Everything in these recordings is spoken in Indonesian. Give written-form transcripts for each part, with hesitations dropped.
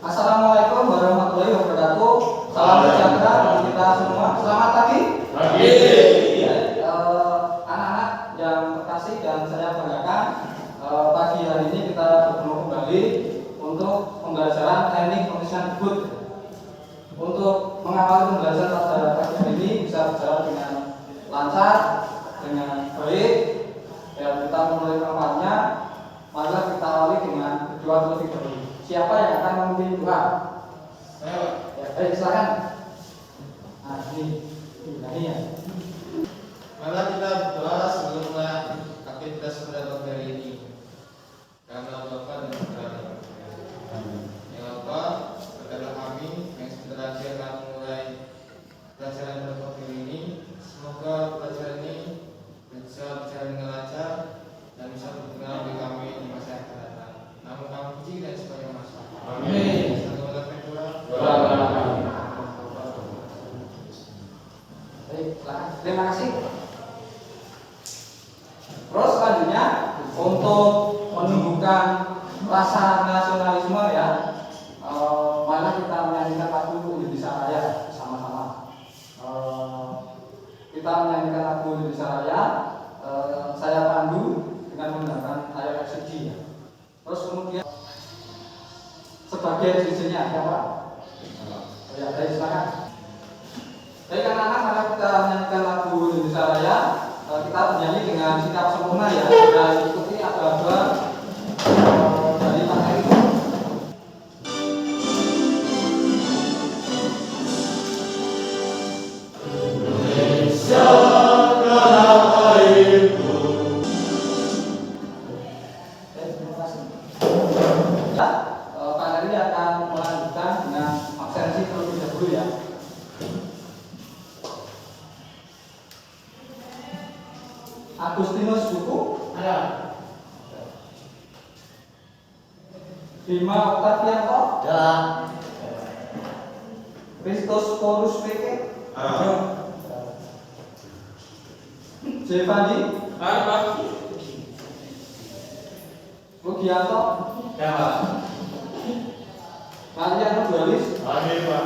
Assalamualaikum warahmatullahi wabarakatuh. Salam sejahtera bagi kita semua. Selamat pagi. Pagi. Anak-anak yang terkasih dan saya banggakan, pagi hari ini kita bertemu kembali untuk pembelajaran teknik pemeriksaan debut. Untuk mengawali pembelajaran pada pagi hari ini bisa berjalan dengan lancar, dengan baik, dan kita mulai tempatnya. Mari kita awali dengan berdoa terlebih dahulu. Siapa yang akan memimpin doa? Saya. Ya, baik, silakan. Nah, ini ya. Mari kita berdoa sebelum mulai aktivitas pada pagi hari ini. Karena Bapa dan Putra. Ya Bapa, berkatlah kami yang sebentar lagi akan mulai pelajaran pada pagi hari ini. Semoga pelajaran ini bisa berjalan dengan lancar dan bisa berguna bagi kami di masa yang akan datang. Namun kami puji dan sebagai masa. Amin. Baik, terima kasih. Terus selanjutnya untuk menumbuhkan rasa nasionalisme ya, mari kita menyanyikan lagu Indonesia Raya bersama-sama. Kita menyanyikan lagu Indonesia Raya. Saya pandu dengan menggunakan ayat FCD ya. Terus kemudian sebagai dirinya siapa? Ya, baik, silakan. Baik anak-anak, mari kita menyanyikan lagu Indonesia Raya. Kita menyanyi dengan sikap sempurna ya, dan ikuti aba-aba dari materi itu. Indonesia tanah airku. Terima kasih. Ya, Pak Heri akan melanjutkan dengan absensi terlebih dahulu ya. Agustinus buku Ada. Bima Octavianto Ya. Christos Porus PK Ada. Jevandi Ada. Rugianto Ya. Mariano Dualis Ada, Pak.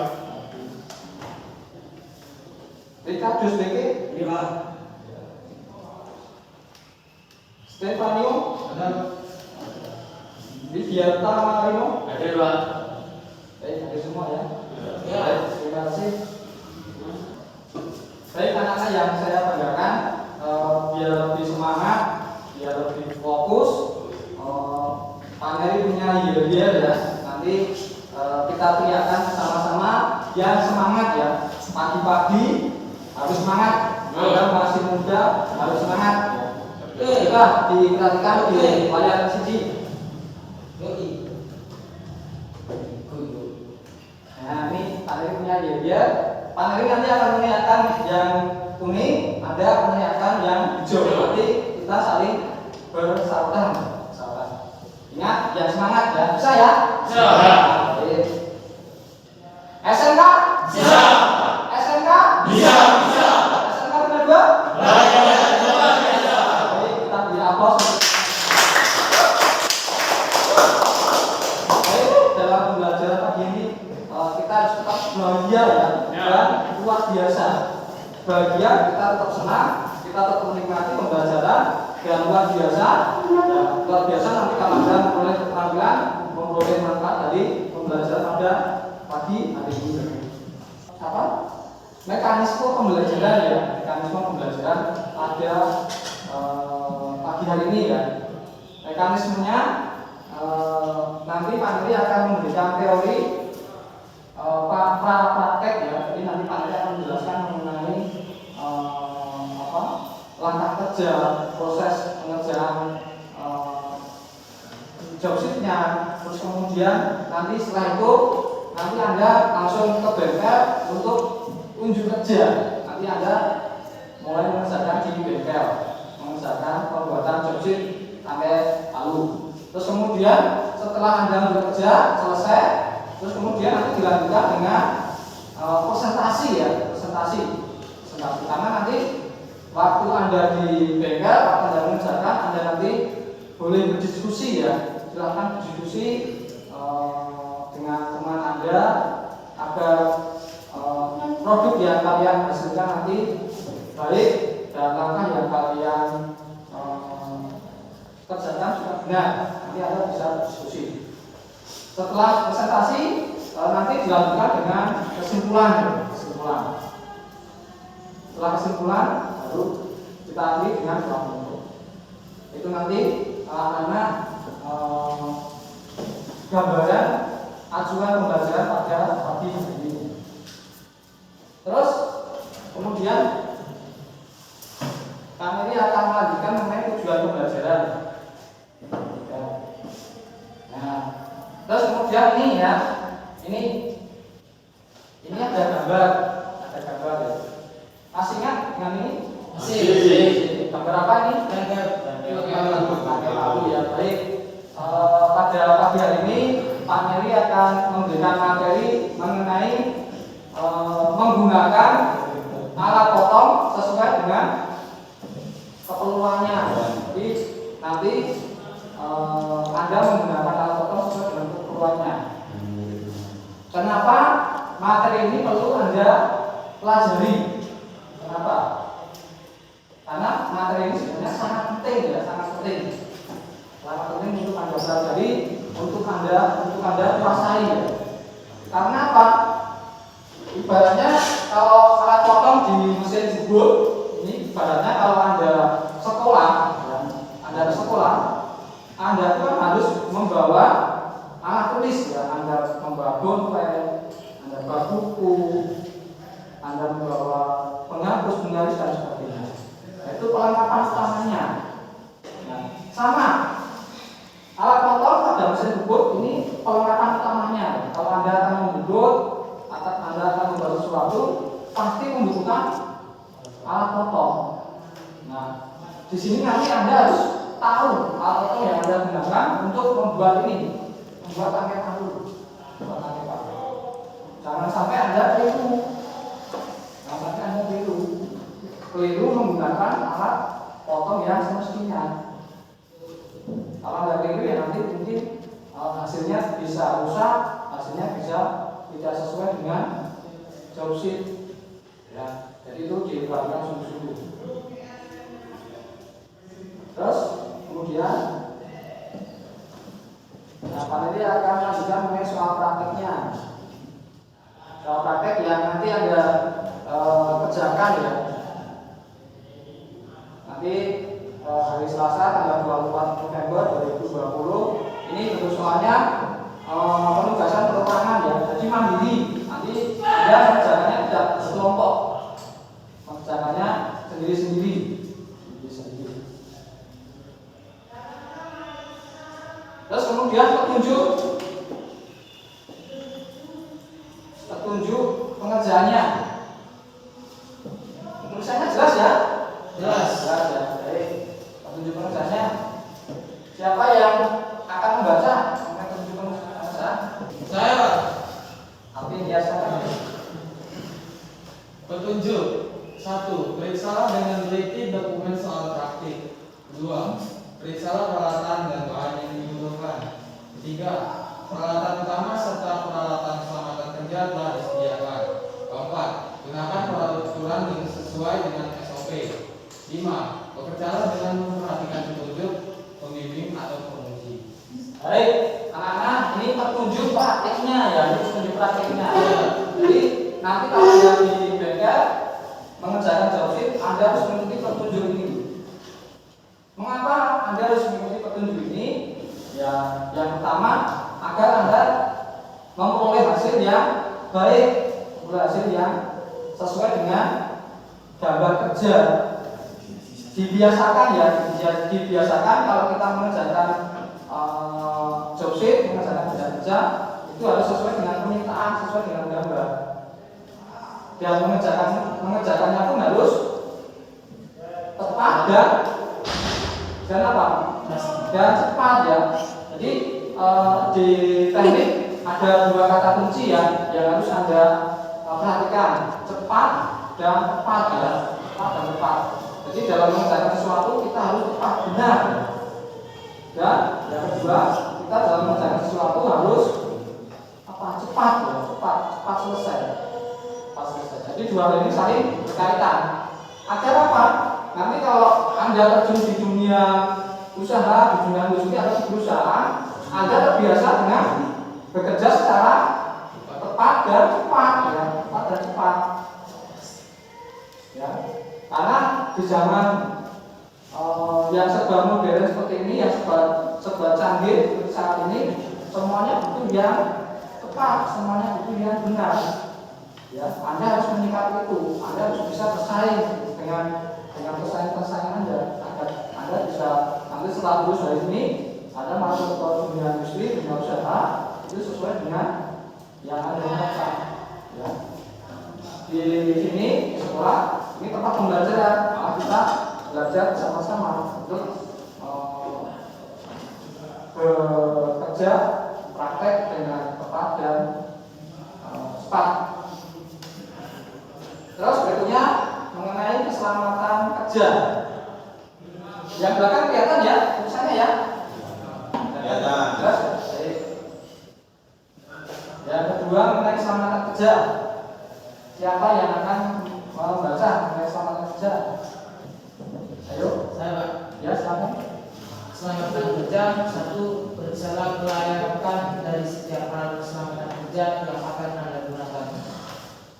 Ricardus PK Iya. Stefanio Ada. Widianta Marino. Ada, Pak. Baik, ada semua ya. Ya. Baik, terima kasih. Baik anak-anak yang saya banggakan, biar lebih semangat, biar lebih fokus. Pak Heri punya yel-yel ya. Nanti kita teriakan sama-sama yang semangat ya. Pagi-pagi harus semangat. Anda masih muda harus semangat. Kita diperhatikan di layar sini. Nah ini Pak Heri punya yel-yel. Pak Heri nanti akan mengingatkan yang kuning, Anda mengingatkan yang hijau. Nanti kita saling bersahutan. Ingat, yang semangat ya. Bisa ya? Bisa. SMK? Bisa. SMK? Bisa. Bisa. SMK nomor 2? Bisa. Baik, kita beri aplaus. Baik, dalam pembelajaran pagi ini kita harus tetap bahagia ya, dan luar biasa. Bahagia, kita tetap senang, kita tetap menikmati pembelajaran dan luar biasa. Ya, luar biasa nanti kalau Anda memperoleh keterampilan, memperoleh manfaat dari pembelajaran pada pagi hari ini. Apa? Mekanisme pembelajaran ya, mekanisme pembelajaran pada pagi hari ini ya. Mekanismenya nanti Pak Heri akan memberikan teori praktek ya. Jadi nanti Pak Heri akan menjelaskan mengenai langkah kerja, proses pengerjaan job sheet-nya. Terus kemudian nanti setelah itu nanti Anda langsung ke bengkel untuk unjuk kerja. Nanti Anda mulai mengerjakan di bengkel, mengerjakan pembuatan job sheet sampai lalu. Terus kemudian setelah Anda bekerja selesai, terus kemudian nanti dilanjutkan dengan presentasi ya, presentasi. Karena nanti waktu Anda di bengkel, waktu Anda mengerjakan, Anda nanti boleh berdiskusi ya. Silahkan berdiskusi dengan teman Anda agar produk yang kalian hasilkan nanti baik dan langkah yang kalian kerjakan juga benar. Nanti Anda bisa diskusi. Setelah presentasi nanti dilanjutkan dengan kesimpulan. Setelah kesimpulan baru kita akhiri dengan kelompok. Itu nanti anak-anak gambaran acuan pembelajaran pada pagi ini. Terus kemudian kami ini akan melanjutkan mengenai tujuan pembelajaran. Nah, terus kemudian ini ya, ini ada gambar ya. Masih ingat dengan ini? Masih. Gambar apa ini? Pakai lalu ya. Baik. Pada pagi hari ini Pak Mary akan memberikan materi mengenai menggunakan alat potong sesuai dengan keperluannya. Jadi nanti Anda menggunakan alat potong sesuai dengan keperluannya. Kenapa materi ini perlu Anda pelajari? Kenapa? Karena materi ini sebenarnya sangat penting ya, sangat penting untuk Anda pelajari, untuk Anda kuasai ya. Karena apa? Ibaratnya kalau alat potong di mesin jebol ini, ibaratnya kalau Anda sekolah, Anda itu harus membawa alat tulis ya. Anda membawa bolpen, Anda membawa buku, Anda membawa penghapus, penggaris dan sebagainya. Itu perlengkapan utamanya. Nah, sama alat potong pada mesin jebol ini perlengkapan utamanya. Kalau Anda akan menjebol, Anda akan membuat sesuatu, pasti membutuhkan alat potong. Nah, di sini nanti Anda harus tahu alat potong yang Anda gunakan untuk membuat ini, membuat tangkai palu. Jangan sampai Anda keliru menggunakan alat potong yang semestinya. Kalau Anda keliru ya nanti mungkin hasilnya bisa rusak, hasilnya bisa tidak sesuai dengan job sheet ya. Jadi itu diperhatikan sungguh-sungguh. Terus kemudian Pak Nedi akan melanjutkan mengenai soal prakteknya. Soal praktek yang nanti Anda kerjakan ya. Nanti hari Selasa tanggal 24 November 2020 ini bentuk soalnya penugasan perorangan ya, jadi mandiri. Nanti Anda mengerjakannya tidak sekelompok, mengerjakannya sendiri-sendiri. Terus kemudian petunjuk pengerjaannya. Tulisannya jelas ya? Jelas ya. Baik. Petunjuk pengerjaannya. Siapa yang akan membaca petunjuk pengerjaan? Saya. Tapi biasa. Petunjuk 1. Periksalah dengan teliti dokumen soal praktik. 2. Periksalah peralatan dan bahan yang dibutuhkan. 3. Peralatan utama serta peralatan keselamatan kerja telah disediakan. 4. Gunakan peraturan yang sesuai dengan SOP. 5. Bekerjalah dengan memperhatikan petunjuk pembimbing atau penguji. Baik, anak-anak, ini petunjuk praktiknya ya, Jadi nanti kalau Anda di bengkel mengerjakan job sheet, Anda harus mengikuti petunjuk ini. Mengapa Anda harus mengikuti petunjuk ini? Ya, yang pertama agar Anda memperoleh hasil yang baik, hasil yang sesuai dengan gambar kerja. Dibiasakan kalau kita mengerjakan job sheet, mengerjakan kerja itu harus sesuai dengan permintaan, sesuai dengan gambar. Dan mengerjakannya pun harus tepat dan apa? Dan cepat ya. Jadi di teknik ada 2 kata kunci yang harus Anda perhatikan, cepat dan tepat ya. Cepat dan tepat. Jadi dalam mengerjakan sesuatu kita harus tepat, benar. Dan yang kedua, kita dalam mengerjakan sesuatu harus cepat ya, cepat selesai. Jadi dua hal ini saling berkaitan. Agar apa? Nanti kalau Anda terjun di dunia usaha, di dunia industri atau di perusahaan, Anda terbiasa dengan bekerja secara tepat dan cepat, ya, tepat dan cepat. Ya, karena di zaman yang serba modern seperti ini, yang serba canggih seperti saat ini, semuanya butuh yang tepat, semuanya butuh yang benar. Ya, Anda harus menyikapi itu. Anda harus bisa bersaing dengan pesaing Anda. Agar Anda bisa nanti setelah lulus dari sini, Anda masuk ke dunia industri, dunia usaha itu sesuai dengan yang Anda harapkan. Ya. Di sini di sekolah ini tempat pembelajaran, kita belajar bersama-sama untuk bekerja praktek dengan tepat dan cepat. Terus berikutnya mengenai keselamatan kerja. Yang belakang kelihatan ya tulisannya ya. Kelihatan. Terus yang kedua mengenai keselamatan kerja. Siapa yang akan membaca mengenai keselamatan kerja? Ayo, Saya Pak. ya silakan. Keselamatan kerja, satu, periksalah kelayakan dari setiap alat keselamatan kerja yang akan Anda gunakan.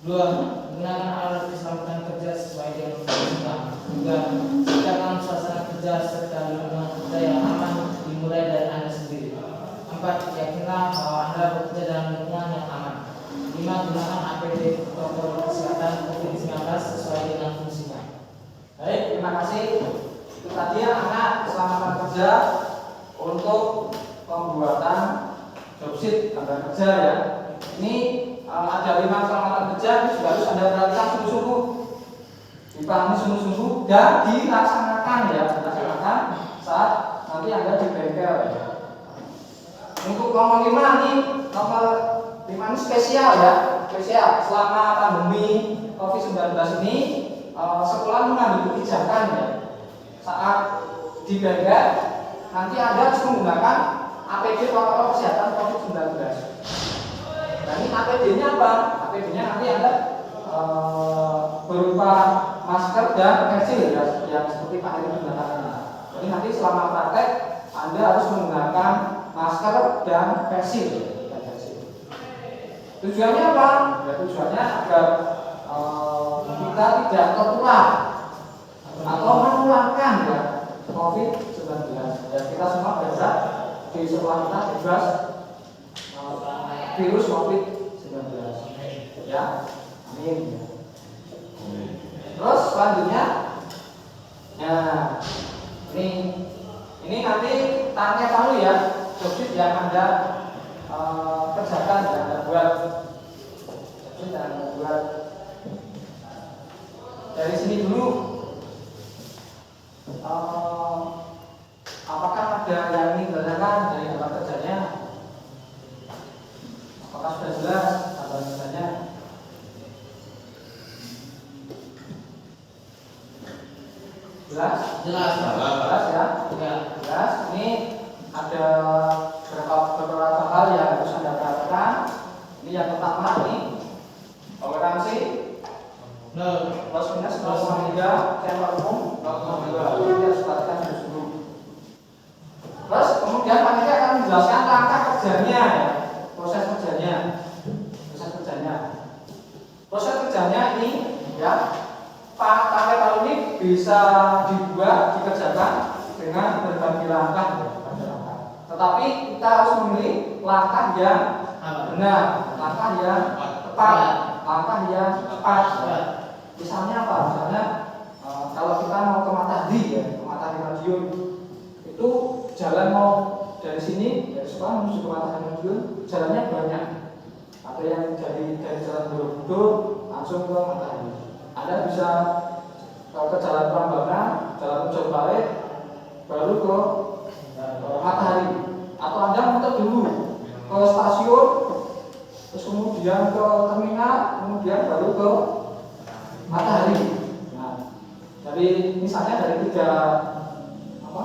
Dua, gunakan alat keselamatan kerja sesuai dengan undang-undang. Tiga, ciptakan suasana kerja serta lingkungan kerja yang aman dimulai dari Anda sendiri. Empat, yakinlah bahwa Anda bekerja dalam lingkungan yang aman. Lima, gunakan APD protokol kesehatan COVID-19 sesuai dengan fungsinya. Baik, terima kasih. Itu tadi anak keselamatan kerja untuk pembuatan job sheet gambar kerja ya. Ini ada 5 keselamatan kerja ini sudah harus Anda perhatikan sungguh-sungguh, dipahami sungguh-sungguh dan dilaksanakan ya, dilaksanakan saat nanti Anda di bengkel ya. Untuk nomor 5 nih, nomor 5 ini spesial ya, spesial. Selama pandemi COVID-19 ini sekolah mengambil kebijakan ya, saat di bengkel nanti Anda harus menggunakan APD protokol kesehatan COVID-19. Nah ini APD-nya apa? APD-nya nanti Anda berupa masker dan pensil ya, yang seperti Pak Heri menggunakan. Jadi nanti selama praktek Anda harus menggunakan masker dan pensil. Tujuannya apa? Ya tujuannya agar kita tidak tertular atau menularkan ya COVID-19. Ya kita semua bebas di sekolah kita bebas virus COVID-19. Ya, amin. Terus selanjutnya, nah ini nanti tanya kamu ya, job sheet yang Anda kerjakan dan Anda buat. Job sheet yang Anda buat. Dari sini dulu, apakah ada yang ingin ditanyakan dari tempat kerjanya? Apakah sudah jelas apa misalnya? Jelas? Jelas Pak. Jelas ya? Ya. Jelas. Ini ada beberapa hal yang harus Anda perhatikan. Ini yang pertama nih, toleransi plus minus 0,3 sampel umum 0,2. Ini harus perhatikan dulu. Terus kemudian panitia akan menjelaskan langkah kerjanya ya, proses kerjanya ini ya. Tangkai palu ini bisa dibuat, dikerjakan dengan berbagai langkah ya, tetapi kita harus memilih langkah yang benar, langkah yang tepat, langkah yang cepat ya. Misalnya apa? Misalnya kalau kita mau ke Matahari ya, ke Matahari Madiun, itu jalan mau dari sini dari sekolah menuju ke Matahari Madiun, jalannya banyak. Ada yang dari jalan Borobudur langsung ke Matahari. Anda bisa ke jalan Prambanan, jalan Ujung Balik, baru ke Matahari. Atau Anda muter dulu ke stasiun, terus kemudian ke terminal, kemudian baru ke Matahari. Nah, dari misalnya dari 3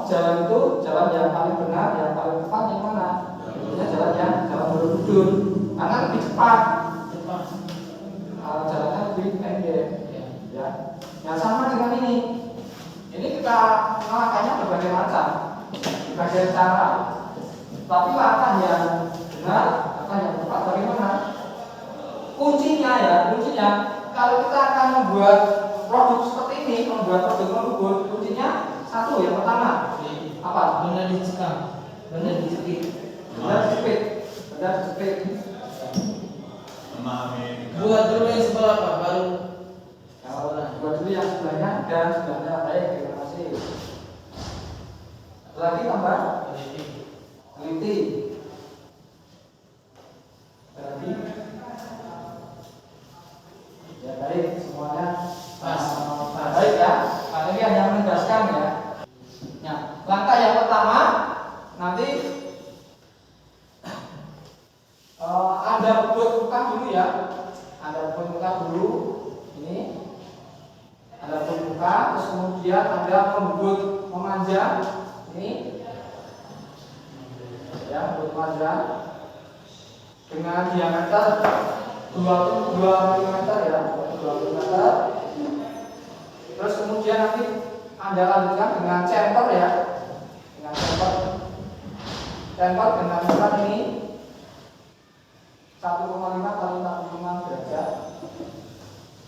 jalan itu, jalan yang paling benar, yang paling tepat yang mana? Tentunya jalan Borobudur karena lebih cepat. Jalannya lebih pendek. Ya. Yang sama dengan ini. Ini kita melangkahnya berbagai macam, berbagai cara. Tapi langkah yang benar, langkah yang tepat bagaimana? Kuncinya kalau kita akan membuat produk seperti ini, membuat produk Borobudur, kuncinya satu, yang pertama apa? Benar dicekam, benar dijepit. Buat dulu yang sebelah Pak, baru buat dulu yang sebelahnya dan sebelahnya. Baik, terima kasih. Satu lagi tambah teliti. Berarti ya baik, semuanya pas. baik ya. Nah, ini hanya menegaskan ya. Nah, langkah yang pertama nanti ada bobot muka dulu ya. Ada bobot muka dulu. Ini ada bobot muka, terus kemudian ada pembobot memanjang. Ini ya, bobot memanjang dengan diameter 22 mm ya, 22 mm. Terus kemudian nanti Anda lanjutkan dengan chamfer ya, dengan chamfer dengan ukuran ini 1,5 kali 45 derajat.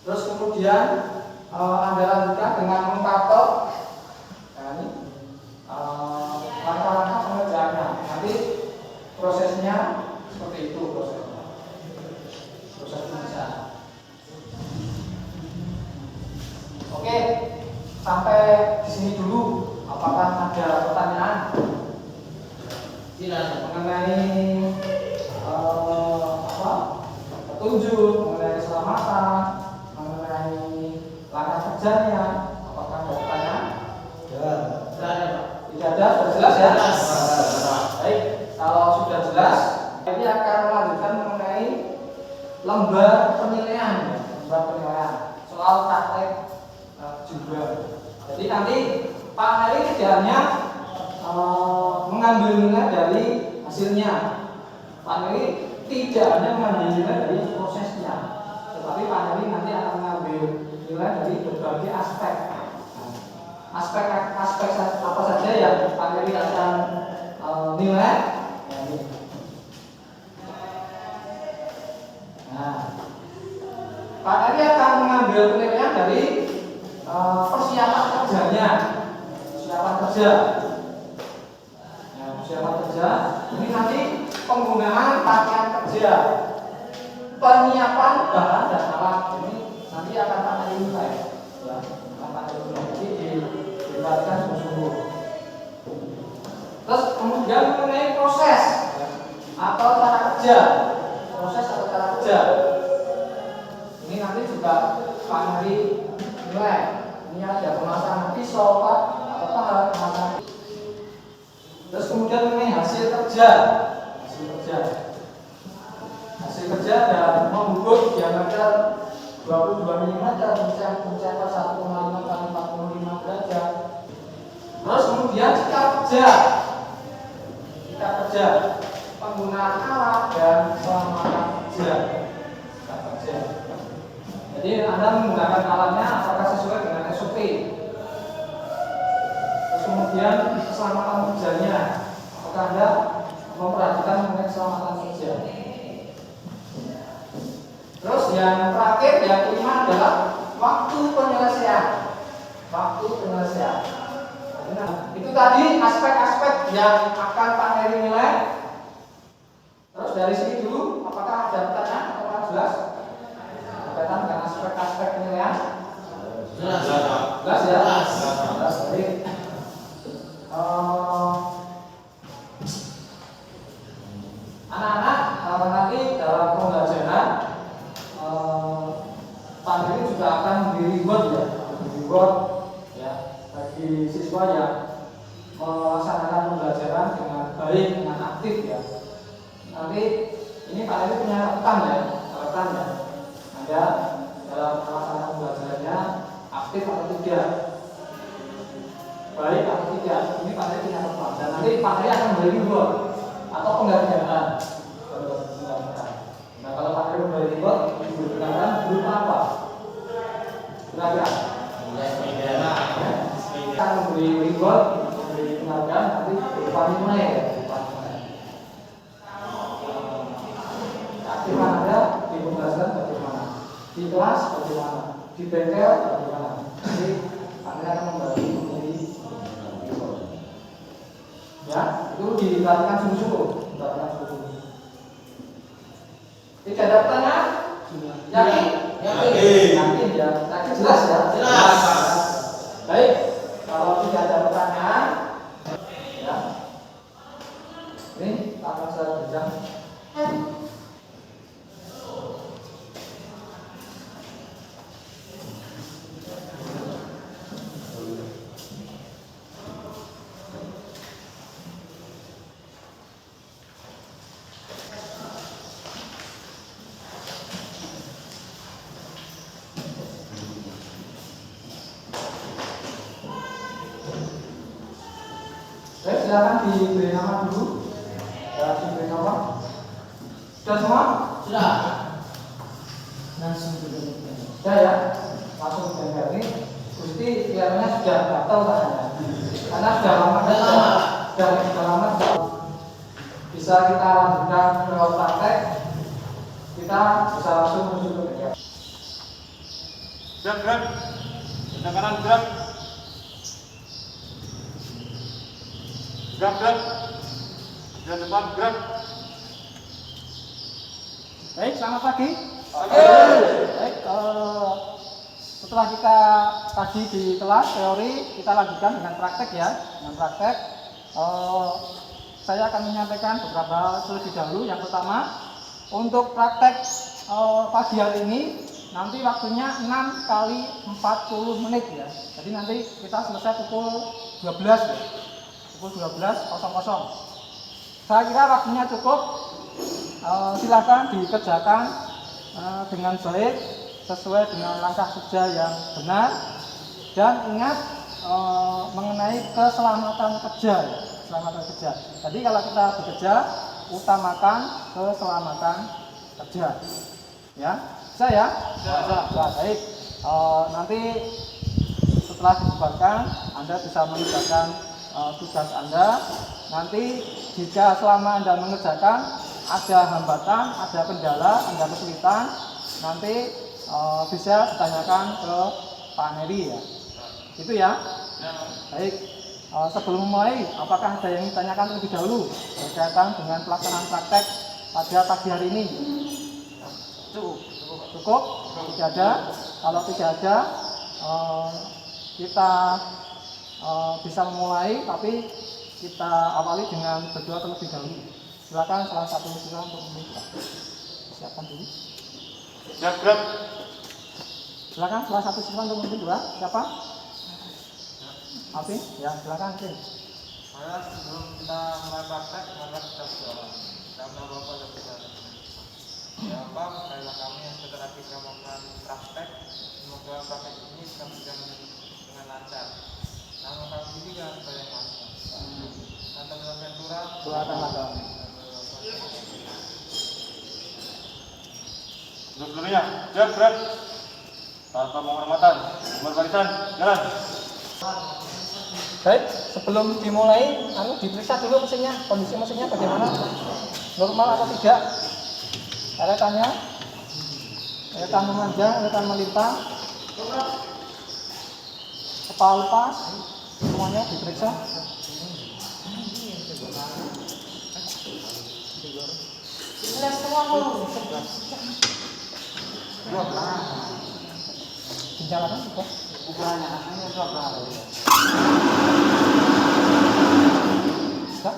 Terus kemudian Anda lanjutkan dengan mengkatok. Nah ini langkah-langkah pengerjaannya. Nanti prosesnya seperti itu prosesnya. Proses pengerjaan. Oke, sampai di sini dulu. Apakah ada pertanyaan? Tidak. Mengenai petunjuk, mengenai keselamatan, mengenai langkah kerjanya, apakah ada pertanyaan? Tidak ada Pak. Tidak ada, sudah jelas ya? Baik, kalau sudah jelas, ini akan melanjutkan mengenai lembar penilaian, soal praktek juga. Jadi nanti Pak Heri tidak hanya mengambil nilai dari hasilnya. Pak Heri tidak hanya mengambil nilai dari prosesnya, tetapi Pak Heri nanti akan mengambil nilai dari berbagai aspek. Aspek apa saja yang Pak Heri akan nilai. Nah, Pak Heri akan mengambil penilaian dari persiapan kerjanya, persiapan kerja. Persiapan kerja ini nanti penggunaan pakaian kerja, penyiapan bahan dan alat ini nanti akan Pak Heri nilai, ya, akan jadi diperhatikan sungguh-sungguh. Terus kemudian mengenai proses atau cara kerja, proses atau cara kerja ini nanti juga Pak Heri nilai. Ini ada pemasangan pisau Pak, atau pemasangan. Terus kemudian mengenai hasil kerja dan membobot diameter 22 mm, mencapai 1,5 kali 45 derajat. Terus kemudian sikap kerja, penggunaan alat dan pengamatan kerja. Jadi Anda menggunakan alatnya apakah sesuai dengan SOP. Terus kemudian keselamatan kerjanya, apakah Anda memperhatikan mengenai keselamatan kerja. Terus yang terakhir, yang kelima adalah waktu penyelesaian. Itu tadi aspek-aspek yang akan Pak Heri nilai. Terus dari sini dulu, apakah ada pertanyaan atau jelas? Berkaitan dengan aspek-aspek penilaian? Jelas ya? Jelas. Baik. Anak-anak nanti dalam pembelajaran Pak Heri juga akan reward ya, bagi siswa yang melaksanakan pembelajaran dengan baik, dengan aktif ya. Nanti ini Pak Heri punya catatan ya. Anda dalam melaksanakan pembelajarannya aktif atau tidak, baik atau tidak. Ini Pak Heri punya catatan dan nanti Pak Heri akan beri reward. atau penggantian. Nah, kalau pakai membayar reward digunakan berupa apa? Kira-kira? Kita memberi reward, memberi penghargaan nanti berupa nilai ya, berupa nilai. Keaktifan Anda ditugaskan bagaimana? Di kelas bagaimana? Di bengkel bagaimana? Jadi Anda akan membagi menjadi reward. Ya, itu diperhatikan sungguh-sungguh, diperhatikan sungguh-sungguh. Tidak ada pertanyaan? Yakin? Yakin ya. Yakin jelas ya? Jelas. Baik. Kalau tidak ada pertanyaan, ya. Ini akan saya berikan. Baik, silakan diberi nama dulu. Ya, diberi nama. Sudah semua? Sudah. Langsung ke Sudah ya. Langsung ke bengkel. Ini Gusti kelihatannya sudah gatal rasanya. Karena sudah lama. Sudah lama. Bisa kita lanjutkan ke praktek. Kita bisa langsung menuju ke bengkel. Gerak. Sebelah kanan gerak. Gerak. Di depan gerak. Baik, selamat pagi. Pagi. Baik, setelah kita tadi di kelas teori, kita lanjutkan dengan praktek ya. Dengan praktek, saya akan menyampaikan beberapa hal terlebih dahulu. Yang pertama, untuk praktek pagi hari ini, nanti waktunya 6 kali 40 menit ya. Jadi nanti kita selesai pukul 12 ya. Pukul 12.00. Saya kira waktunya cukup. Silahkan dikerjakan dengan baik sesuai dengan langkah kerja yang benar, dan ingat mengenai keselamatan kerja ya. Keselamatan kerja. Jadi kalau kita bekerja, utamakan keselamatan kerja ya. Bisa ya? Bisa. Baik. Nanti setelah dibubarkan, Anda bisa mengerjakan tugas Anda. Nanti jika selama Anda mengerjakan ada hambatan, ada kendala, ada kesulitan, nanti bisa ditanyakan ke Pak Neri ya. Itu ya. Baik. Sebelum mulai, apakah ada yang ditanyakan terlebih dahulu berkaitan dengan pelaksanaan praktek pada pagi hari ini? Cukup? Tidak ada. Kalau tidak ada, kita bisa memulai, tapi kita awali dengan berdoa terlebih dahulu. Silakan salah satu siswa untuk membuka. Siapkan dulu. Gerak. Silakan salah satu siswa untuk membuka. Siapa? Alvin? Ya, silakan Alvin. Maka sebelum kita mulai praktek, maka kita berdoa. Karena Bapak dan Ibu. Ya Bapak, sekalilah kami yang sebentar lagi kita melakukan praktek. Semoga praktek ini bisa berjalan dengan lancar. Nama kami ini jangan banyak masuk. Nanti dalam ventura. Silakan Maka. Untuk seluruhnya, gerak. Tanpa penghormatan, berbarisan, jalan. Baik, sebelum dimulai, diperiksa dulu mesinnya, kondisi mesinnya bagaimana? Normal atau tidak? Eretannya, eretan memanjang, eretan melintang, kepala lepas, semuanya diperiksa. Dinyalakan juga.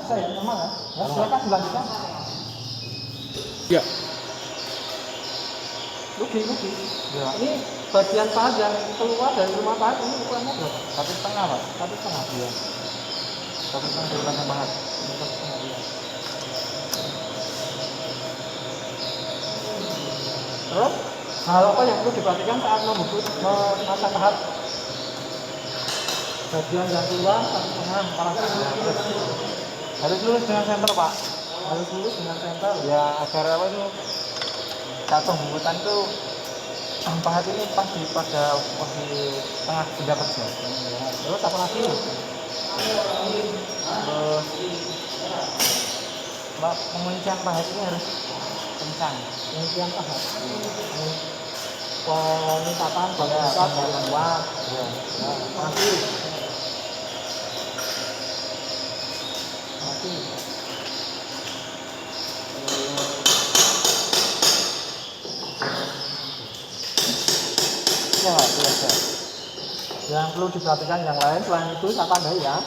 Saya normal ya. Silakan dilanjutkan. Ya. Rugi. Ya. Ini bagian pahat yang keluar dari rumah pahat ini ukurannya berapa? 1,5 Pak. 1,5. Iya. 1,5 dari banget. 1,5 ya. Terus hal apa yang perlu diperhatikan saat memasang pahat? Bagian yang keluar 1,5 parah. Harus lurus dengan senter Pak. harus lurus dengan center ya, agar apa itu saat pembuatan itu pahat ini pas di pada posisi tengah benda kerja. Terus apa lagi? Terus penguncian pahat ini harus kencang. Penguncian pahat. Peningkatan kuat kuat. Lagi. Ya, biasa. Yang perlu diperhatikan yang lain selain itu saya tambahin ya.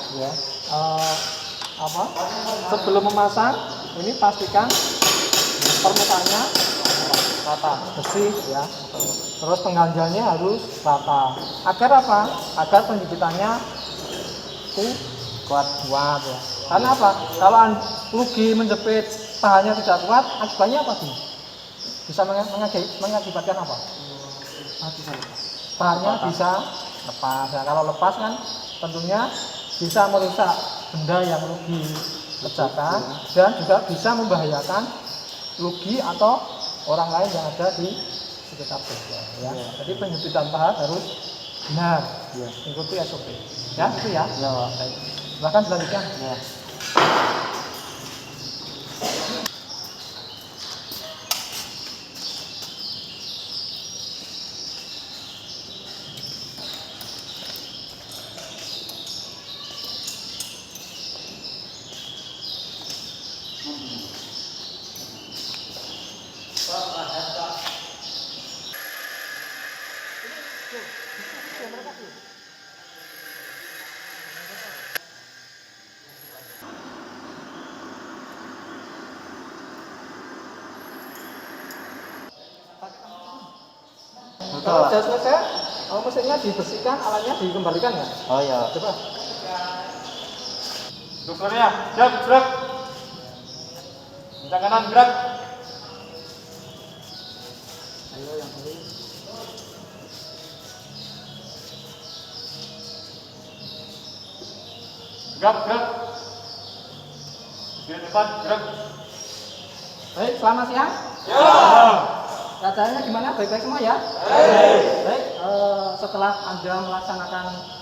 Sebelum memasang ini pastikan permukaannya rata, bersih ya. Terus pengganjalnya harus rata. Agar apa? Agar penjepitannya itu kuat ya. Karena apa? Kalau rugi menjepit pahannya tidak kuat, akibatnya apa sih? Bisa mengakibatkan apa? Pahannya bisa lepas. Nah, kalau lepas kan tentunya bisa merusak benda yang rugi kerjakan dan juga bisa membahayakan rugi atau orang lain yang ada di sekitar benda. Ya. Jadi penjepitan pahat harus benar, ikuti SOP. Ya, itu ya. Baik. Silakan selanjutnya. Ya. Kalau sudah selesai, mesinnya dibersihkan, alatnya dikembalikan ya? Oh iya. Coba. Dokternya, gerak. Kencang kanan, gerak. Ayo yang ini. Gerak. Di depan, gerak. Baik, selamat siang. Ya. Keadaannya gimana? Baik-baik semua ya? Baik, setelah Anda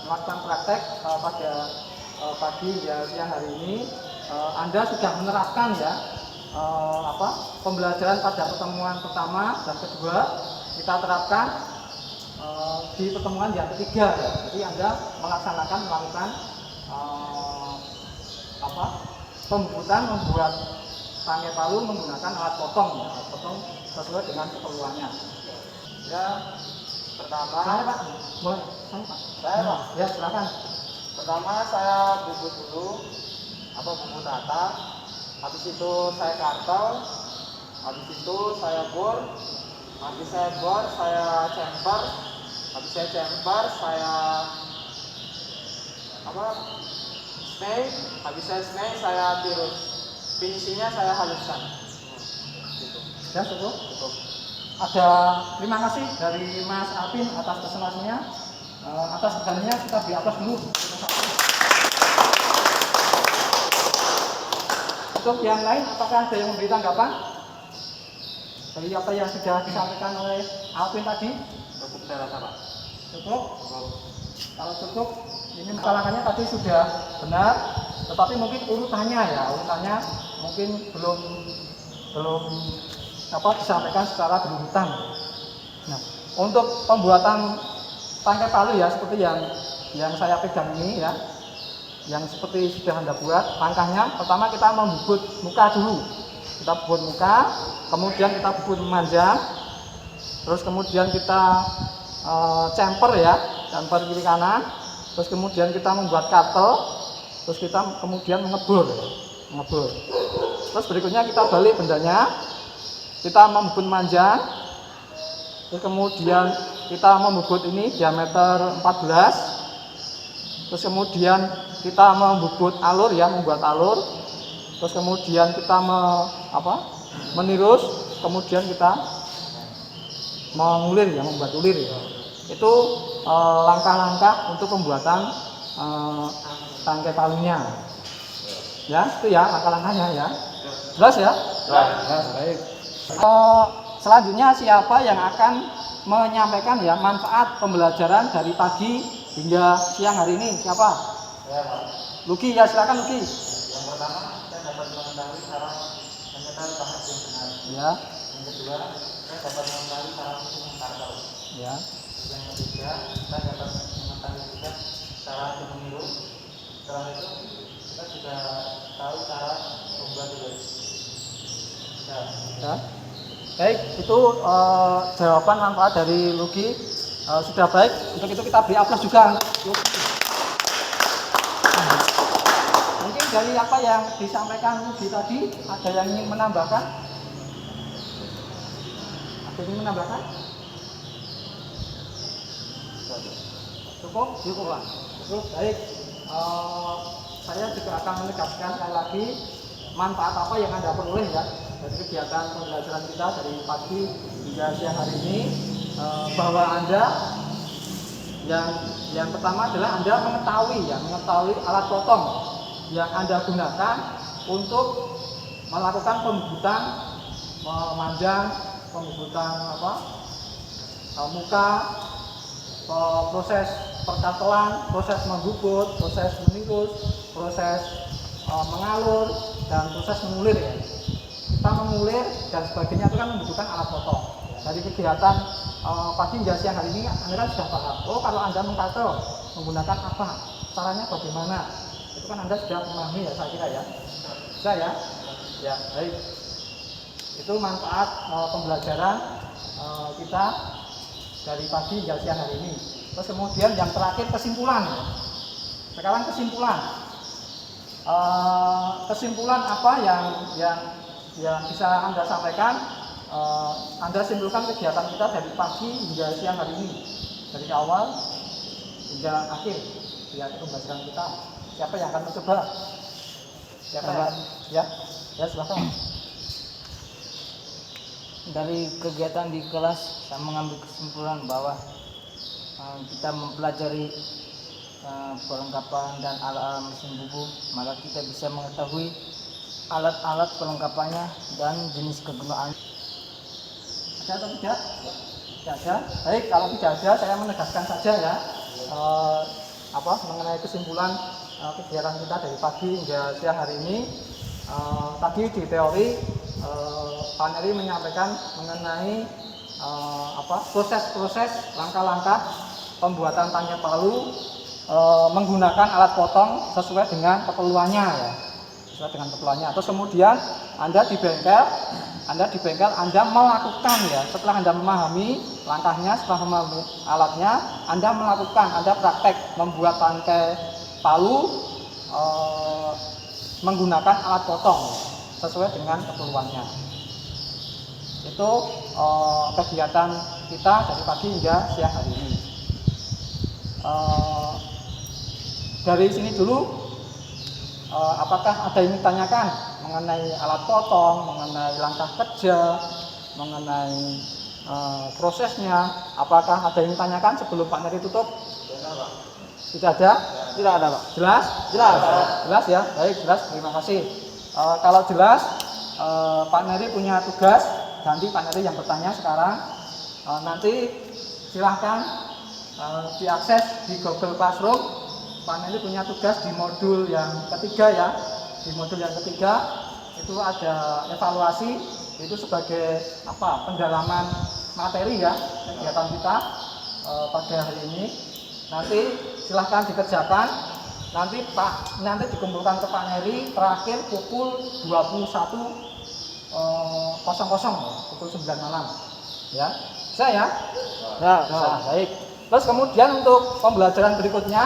melakukan praktek pada pagi ya siang hari ini, Anda sudah menerapkan ya pembelajaran pada pertemuan pertama dan kedua kita terapkan di pertemuan yang ketiga ya. Jadi Anda melakukan pembuatan membuat tangkai palu menggunakan alat potong ya, potong sesuai dengan keperluannya. Ya, pertama. Saya Pak, boleh? Saya Pak. Ya silakan. Pertama saya bubut dulu, bubut rata. Habis itu saya kartel. Habis itu saya bor. Habis saya bor, saya chamfer. Habis saya chamfer, saya snay. Habis saya snay, saya tirus. Finishingnya saya haluskan. Gitu. Ya cukup. Ada terima kasih dari Mas Alvin atas presentasinya. Atas pertanyaan kita beri aplaus dulu. Untuk yang lain, apakah ada yang memberi tanggapan dari apa yang sudah disampaikan oleh Alvin tadi? Cukup saya rasa Pak. Cukup? Kalau cukup, ini masalahnya tadi sudah benar, tetapi mungkin urutannya mungkin belum disampaikan secara berurutan. Nah, untuk pembuatan tangkai palu ya seperti yang saya pegang ini ya, yang seperti sudah Anda buat, langkahnya pertama kita membubut muka dulu. Kita bubut muka, kemudian kita bubut memanjang, terus kemudian kita chamfer kiri kanan, terus kemudian kita membuat kartel, terus kita kemudian mengebur. Terus berikutnya kita balik bendanya, kita membubut manjang, terus kemudian kita membubut ini diameter 14, terus kemudian kita membubut alur membuat alur, terus kemudian kita menirus, kemudian kita mengulir membuat ulir ya. Itu langkah-langkah untuk pembuatan tangkai palunya. Ya, itu ya langkah-langkahnya ya. Jelas ya? Jelas. Baik. Selanjutnya siapa yang akan menyampaikan ya manfaat pembelajaran dari pagi hingga siang hari ini? Siapa? Ya, Pak. Luki ya, silakan Luki. Yang pertama, saya dapat mengetahui cara menyetar bahasa yang benar. Ya, Yang kedua, saya dapat mengetahui cara untuk mengkartel. ya. Yang ketiga, kita dapat mengetahui juga cara untuk meniru. Setelah itu, kita juga tahu cara membuat tulis. Ya. Ya. Baik, itu jawaban manfaat dari Luki. Sudah baik, untuk itu kita beri aplaus juga. Mungkin dari apa yang disampaikan Luki tadi, ada yang ingin menambahkan? Ada yang ingin menambahkan? Cukup? Cukup Pak. Cukup, baik. Saya juga akan menegaskan sekali lagi manfaat apa yang Anda peroleh ya dari kegiatan pembelajaran kita dari pagi hingga siang hari ini, bahwa Anda yang pertama adalah Anda mengetahui alat potong yang Anda gunakan untuk melakukan pembubutan, memanjang, pembubutan muka, proses perkartelan, proses membubut, proses menirus, proses mengalur, dan proses mengulir ya. Kita mengulir dan sebagainya itu kan membutuhkan alat potong. Dari kegiatan pagi hingga siang hari ini Anda kan sudah paham. Oh, kalau Anda mengkartel menggunakan apa? Caranya bagaimana? Itu kan Anda sudah memahami ya, saya kira ya. Bisa ya? Ya, baik. Itu manfaat pembelajaran kita dari pagi hingga siang hari ini. Terus kemudian yang terakhir kesimpulan. Sekarang kesimpulan. Kesimpulan apa yang bisa Anda sampaikan? Anda simpulkan kegiatan kita dari pagi hingga siang hari ini, dari awal hingga akhir kegiatan pembelajaran kita. Siapa yang akan mencoba? Siapa yang? Ya silakan. Dari kegiatan di kelas, saya mengambil kesimpulan bahwa kita mempelajari perlengkapan dan alat-alat mesin bubu, maka kita bisa mengetahui alat-alat perlengkapannya dan jenis kegunaan. Ada atau tidak? Tidak ada. Baik, kalau tidak ada, saya menegaskan saja ya mengenai kesimpulan kegiatan kita dari pagi hingga siang hari ini. Tadi di teori Pak Neri menyampaikan mengenai proses-proses langkah-langkah pembuatan tangkai palu menggunakan alat potong sesuai dengan keperluannya ya, sesuai dengan keperluannya. Terus kemudian Anda di bengkel Anda melakukan ya, setelah Anda memahami langkahnya, setelah memahami alatnya, Anda praktek membuat tangkai palu menggunakan alat potong sesuai dengan keperluannya. Itu kegiatan kita dari pagi hingga siang hari ini. Dari sini dulu, apakah ada yang ditanyakan mengenai alat potong, mengenai langkah kerja, mengenai prosesnya? Apakah ada yang ditanyakan sebelum Pak Neri tutup? Tidak ada? Tidak ada Pak. Jelas? Jelas. Jelas ya? Baik, jelas. Terima kasih. Kalau jelas, Pak Neri punya tugas. Ganti Pak Neri yang bertanya sekarang. Nanti silahkan diakses di Google Classroom. Pak Neri punya tugas di modul yang ketiga ya. Di modul yang ketiga itu ada evaluasi, itu sebagai pendalaman materi ya kegiatan kita pada hari ini. Nanti silahkan dikerjakan. Nanti dikumpulkan ke Pak Neri terakhir pukul 21.00 pukul 9 malam. Ya, bisa ya? Ya, bisa. Baik. Terus kemudian untuk pembelajaran berikutnya,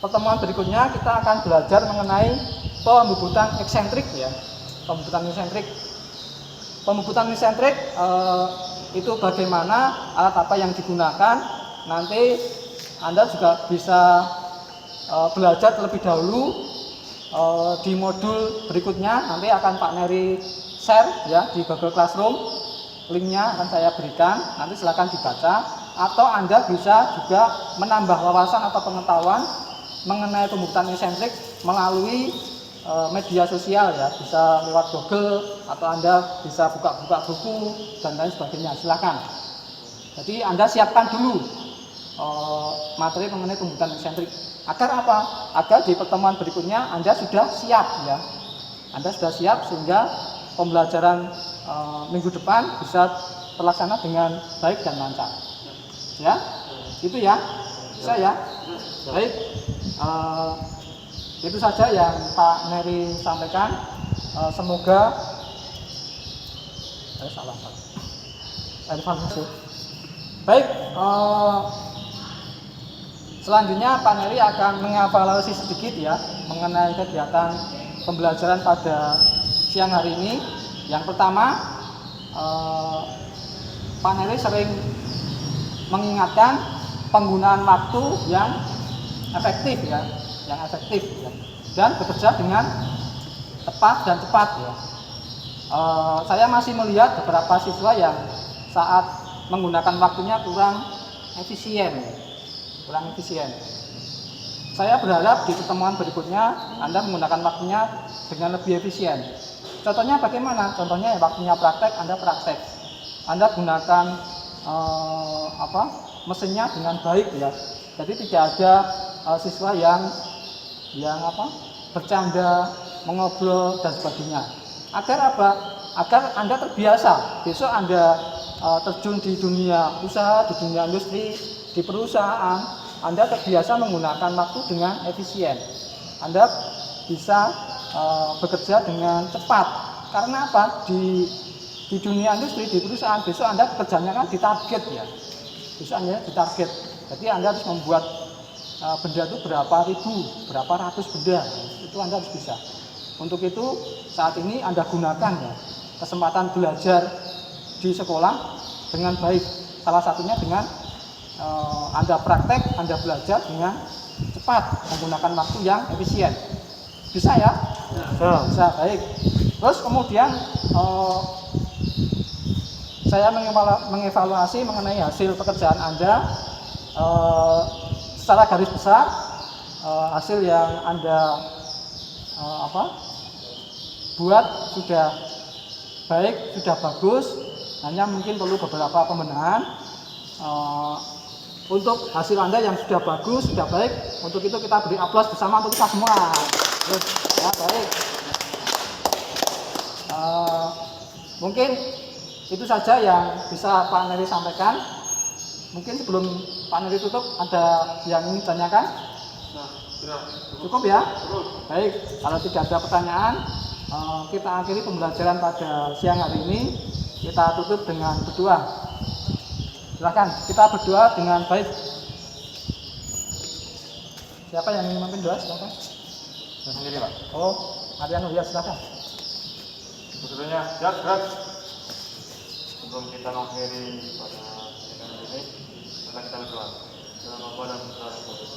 pertemuan berikutnya kita akan belajar mengenai pembubutan eksentrik ya. Pembubutan eksentrik itu bagaimana, alat apa yang digunakan. Nanti Anda juga bisa belajar terlebih dahulu di modul berikutnya. Nanti akan Pak Neri share ya di Google Classroom, linknya akan saya berikan. Nanti silakan dibaca. Atau Anda bisa juga menambah wawasan atau pengetahuan mengenai pembubutan eksentrik melalui media sosial ya, bisa lewat Google atau Anda bisa buka-buka buku dan lain sebagainya. Silakan. Jadi Anda siapkan dulu materi mengenai pembuatan eksentrik. Agar apa? Agar di pertemuan berikutnya Anda sudah siap ya. Anda sudah siap sehingga pembelajaran minggu depan bisa terlaksana dengan baik dan lancar. Ya, itu ya. Bisa ya. Baik. Itu saja yang Pak Neri sampaikan. Semoga salah. Evaluasi. Baik. Selanjutnya Pak Neri akan mengevaluasi sedikit ya mengenai kegiatan pembelajaran pada siang hari ini. Yang pertama, Pak Neri sering mengingatkan penggunaan waktu yang efektif ya, dan bekerja dengan tepat dan cepat ya. Saya masih melihat beberapa siswa yang saat menggunakan waktunya kurang efisien. Saya berharap di pertemuan berikutnya Anda menggunakan waktunya dengan lebih efisien. Contohnya bagaimana? Contohnya waktunya praktek, Anda praktek. Anda gunakan mesinnya dengan baik ya. Jadi tidak ada siswa yang bercanda, mengobrol dan sebagainya. Agar apa? Agar Anda terbiasa. Besok Anda terjun di dunia usaha, di dunia industri, di perusahaan, Anda terbiasa menggunakan waktu dengan efisien. Anda bisa bekerja dengan cepat. Karena apa? Di dunia industri, di perusahaan, besok Anda bekerjanya kan ditarget ya. Besok Anda ditarget. Jadi Anda harus membuat benda itu berapa ribu, berapa ratus benda. Itu Anda harus bisa. Untuk itu saat ini Anda gunakan ya kesempatan belajar di sekolah dengan baik. Salah satunya dengan Anda praktek, Anda belajar dengan cepat menggunakan waktu yang efisien. Bisa ya? Bisa, baik. Terus kemudian saya mengevaluasi mengenai hasil pekerjaan Anda secara garis besar. Hasil yang Anda buat sudah baik, sudah bagus, hanya mungkin perlu beberapa pembenahan. Untuk hasil Anda yang sudah bagus, sudah baik, untuk itu kita beri aplaus bersama untuk kita semua. Terus, ya baik. Mungkin itu saja yang bisa Pak Neri sampaikan. Mungkin sebelum Pak Neri tutup, ada yang ingin ditanyakan? Cukup ya? Baik, kalau tidak ada pertanyaan, kita akhiri pembelajaran pada siang hari ini. Kita tutup dengan berdoa. Silakan, kita berdoa dengan baik. Siapa yang ingin memimpin doa? Silakan. Sendiri Pak. Oh, Ariano ya, silakan. Sebetulnya gerak. Sebelum kita mengakhiri pada sidang ini, mari kita berdoa. Dalam Bapa dan Putra dan Roh Kudus.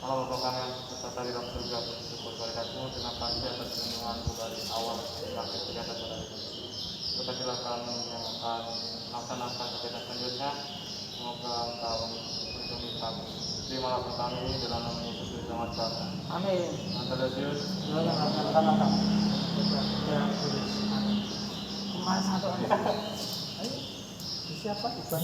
Allah Bapa kami yang beserta di dalam surga, bersyukur kepada-Mu, terima kasih atas perlindungan-Mu dari awal hingga akhir kegiatan pada hari ini. Berkatilah kami yang akan melaksanakan kegiatan selanjutnya. Semoga Engkau melindungi kami. Terimalah kami dalam nama Yesus Kristus yang Maha. Amin. Antalasius. Kemana satu? Siapa? Iban.